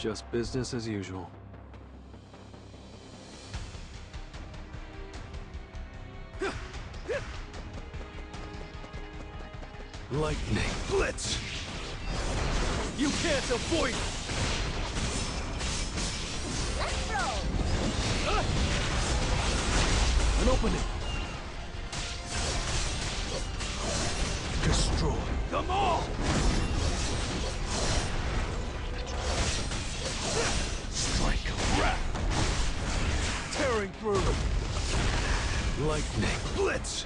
just business as usual. Lightning Blitz! You can't avoid it! Let's go! An opening! Destroy them all! Strike of wrath! Tearing through! Lightning Blitz!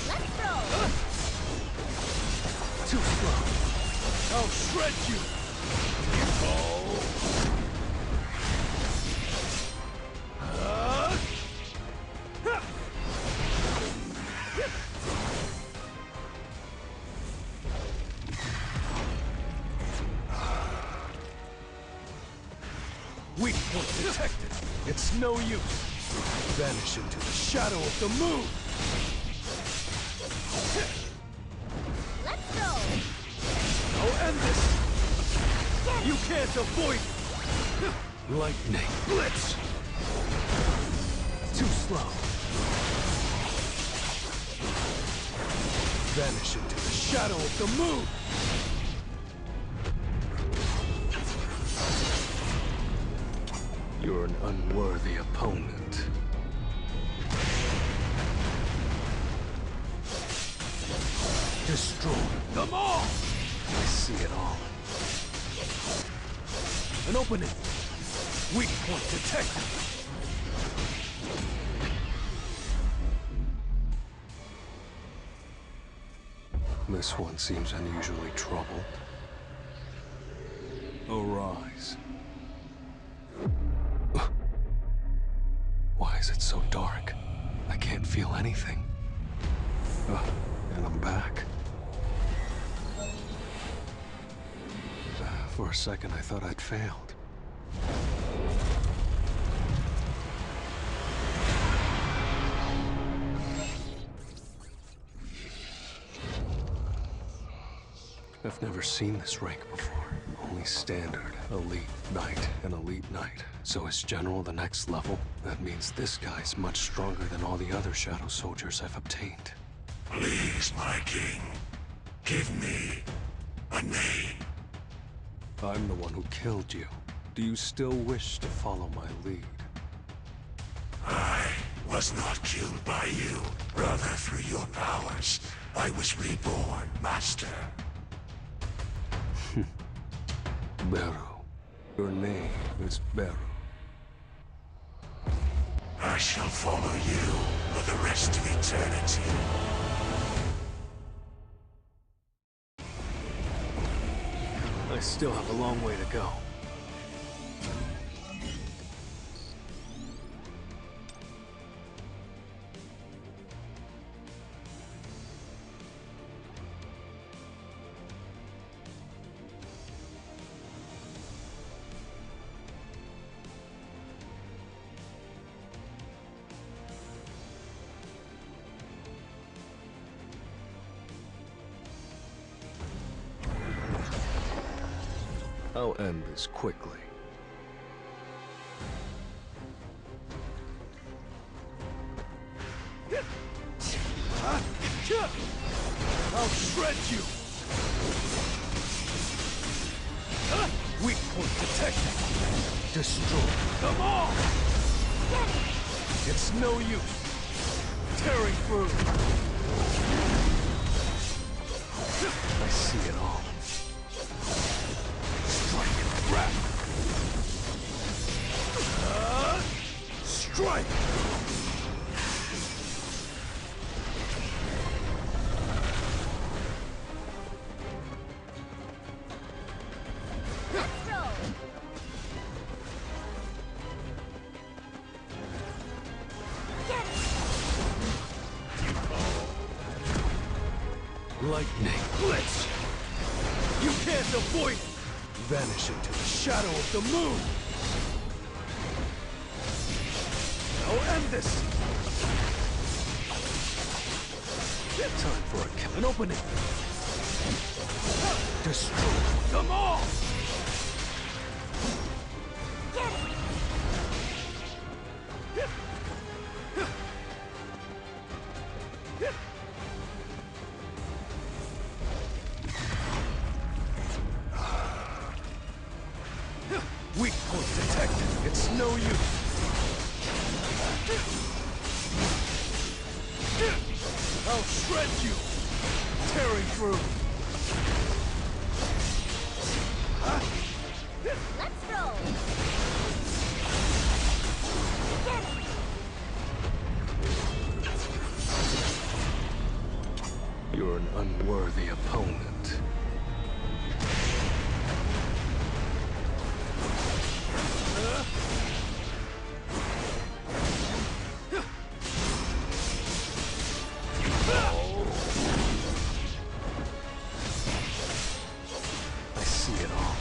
Let's go! Too slow! I'll shred you! Oh! Weak point detected. It's no use. Vanish into the shadow of the moon. Let's go! I'll end this. You can't avoid it. Lightning Blitz. Too slow. Vanish into the shadow of the moon. You're an unworthy opponent. Destroy them all! I see it all. An opening! Weak point detected! This one seems unusually troubled. Arise. Why is it so dark? I can't feel anything. And I'm back. For a second, I thought I'd failed. I've never seen this rank before. Only standard, elite knight, and elite knight. So is general the next level? That means this guy's much stronger than all the other shadow soldiers I've obtained. Please, my king, give me a name. I'm the one who killed you. Do you still wish to follow my lead? I was not killed by you. Rather, through your powers, I was reborn, master. Beru. Your name is Beru. I shall follow you for the rest of eternity. I still have a long way to go. I'll end this quickly. I'll shred you! Weak point detected! Destroy them all! It's no use! Tearing through! I see it all. Strike! Let's go! Get it! Lightning Blitz! You can't avoid it! Vanish into the shadow of the moon! I'll end this! Time for an opening. Destroy them all! Get it! Weak point detected. It's no use. I'll shred you. Tearing through. Let's roll! Get it! You're an unworthy opponent. I see it all.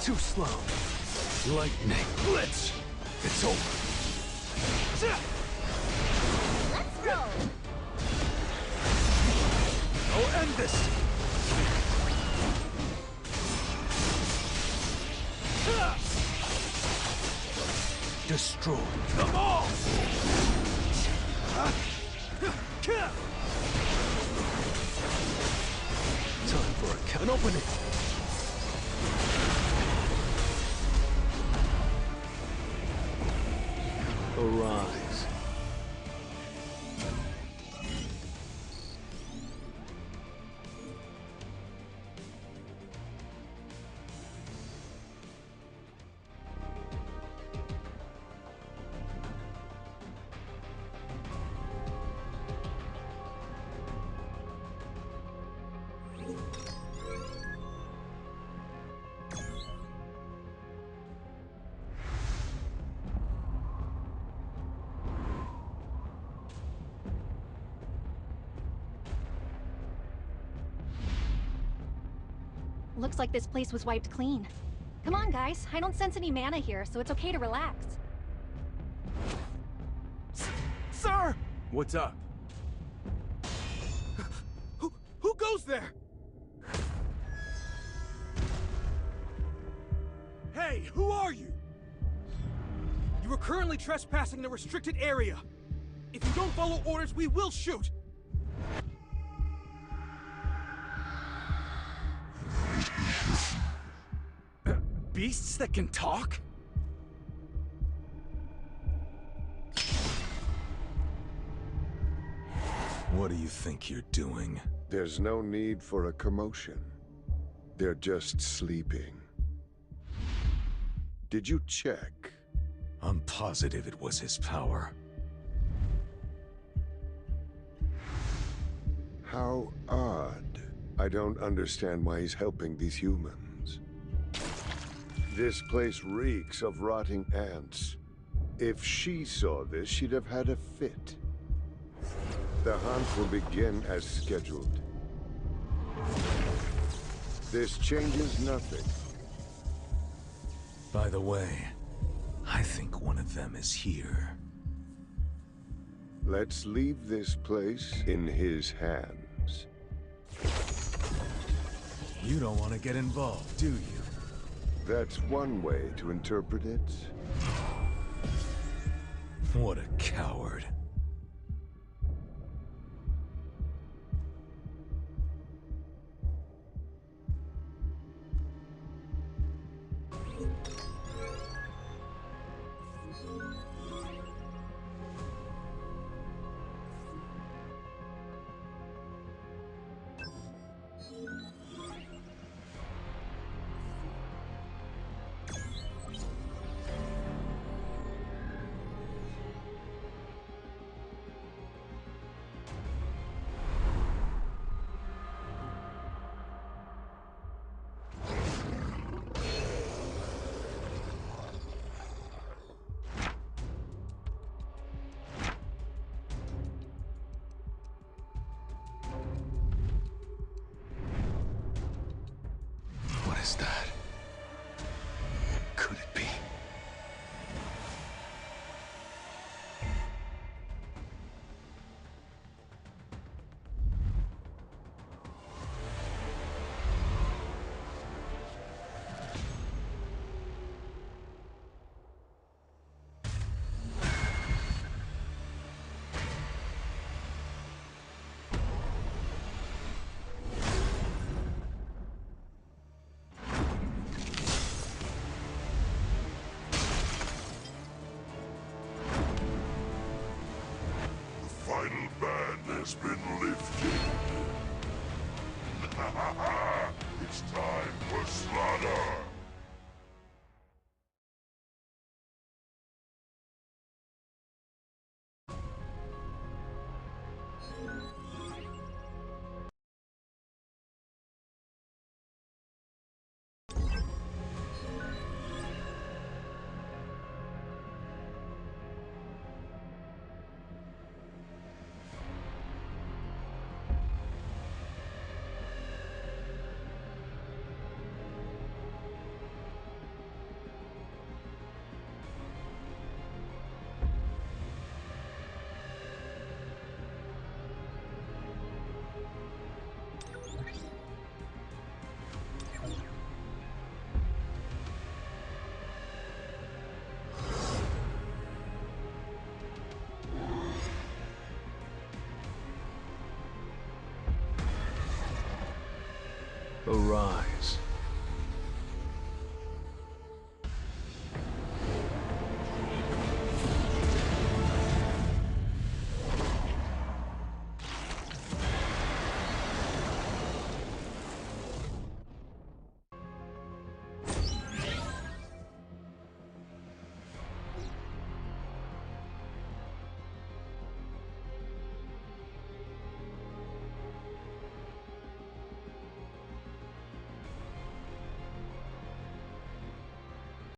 Too slow. Lightning blitz. It's over. Let's roll! I'll end this. Destroy them all. Time for an opening. Arise. Looks like this place was wiped clean. Come on, guys. I don't sense any mana here, so it's okay to relax. Sir! What's up? Who goes there? Hey, who are you? You are currently trespassing the restricted area. If you don't follow orders, we will shoot! Beasts that can talk? What do you think you're doing? There's no need for a commotion. They're just sleeping. Did you check? I'm positive it was his power. How odd. I don't understand why he's helping these humans. This place reeks of rotting ants. If she saw this, she'd have had a fit. The hunt will begin as scheduled. This changes nothing. By the way, I think one of them is here. Let's leave this place in his hands. You don't want to get involved, do you? That's one way to interpret it. What a coward. final ban has been lifted. It's time for slaughter! Arise.